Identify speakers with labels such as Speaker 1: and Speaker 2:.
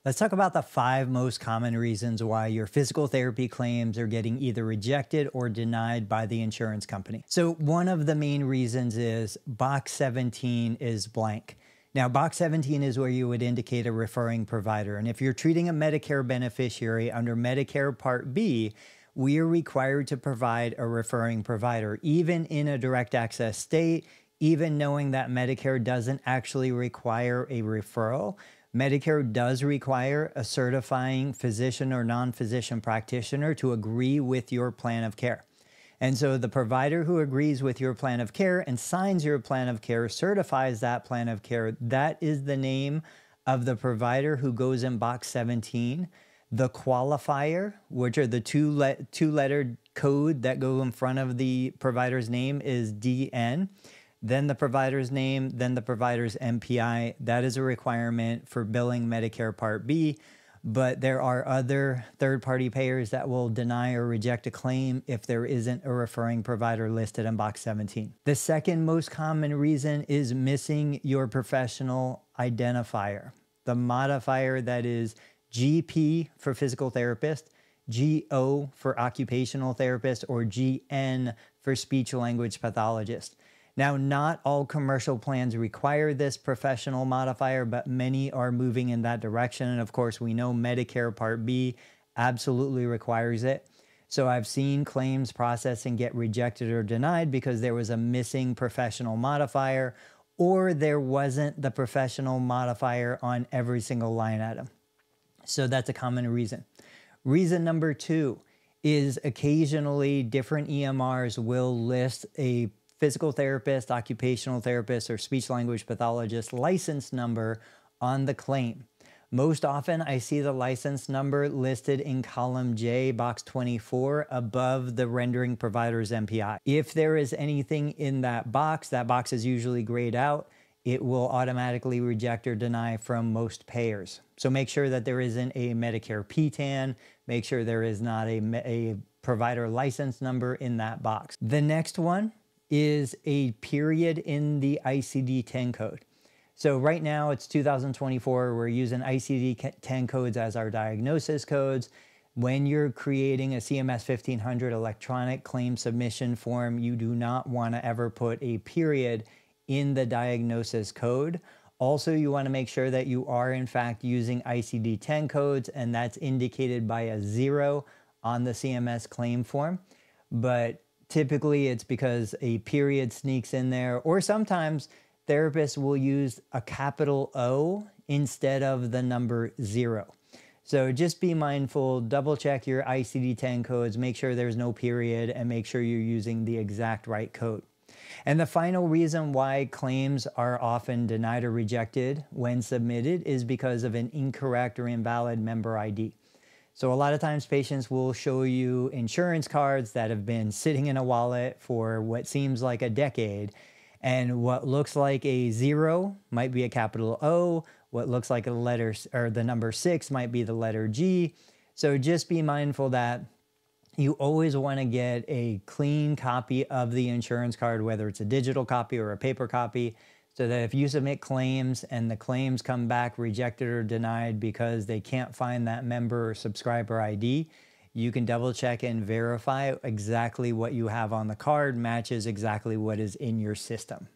Speaker 1: Let's talk about the 5 most common reasons why your physical therapy claims are getting either rejected or denied by the insurance company. So one of the main reasons is box 17 is blank. Now, box 17 is where you would indicate a referring provider. And if you're treating a Medicare beneficiary under Medicare Part B, we are required to provide a referring provider, even in a direct access state, even knowing that Medicare doesn't actually require a referral. Medicare does require a certifying physician or non-physician practitioner to agree with your plan of care. And so the provider who agrees with your plan of care and signs your plan of care, certifies that plan of care, that is the name of the provider who goes in box 17. The qualifier, which are the two-lettered code that go in front of the provider's name, is DN. Then the provider's name, then the provider's MPI. That is a requirement for billing Medicare Part B, but there are other third-party payers that will deny or reject a claim if there isn't a referring provider listed in box 17. The second most common reason is missing your professional identifier, the modifier that is GP for physical therapist, GO for occupational therapist, or GN for speech language pathologist. Now, not all commercial plans require this professional modifier, but many are moving in that direction. And of course, we know Medicare Part B absolutely requires it. So I've seen claims processed and get rejected or denied because there was a missing professional modifier, or there wasn't the professional modifier on every single line item. So that's a common reason. Reason number 2 is occasionally different EMRs will list a physical therapist, occupational therapist, or speech language pathologist license number on the claim. Most often, I see the license number listed in column J, box 24, above the rendering provider's MPI. If there is anything in that box is usually grayed out. It will automatically reject or deny from most payers. So make sure that there isn't a Medicare PTAN. Make sure there is not a provider license number in that box. The next one is a period in the ICD-10 code. So right now it's 2024, we're using ICD-10 codes as our diagnosis codes. When you're creating a CMS 1500 electronic claim submission form, you do not want to ever put a period in the diagnosis code. Also, you want to make sure that you are in fact using ICD-10 codes, and that's indicated by a 0 on the CMS claim form. But typically it's because a period sneaks in there, or sometimes therapists will use a capital O instead of the number 0. So just be mindful, double check your ICD-10 codes, make sure there's no period, and make sure you're using the exact right code. And the final reason why claims are often denied or rejected when submitted is because of an incorrect or invalid member ID. So a lot of times patients will show you insurance cards that have been sitting in a wallet for what seems like a decade. And what looks like a 0 might be a capital O. What looks like a letter or the number 6 might be the letter G. So just be mindful that you always want to get a clean copy of the insurance card, whether it's a digital copy or a paper copy, so that if you submit claims and the claims come back rejected or denied because they can't find that member or subscriber ID, you can double check and verify exactly what you have on the card matches exactly what is in your system.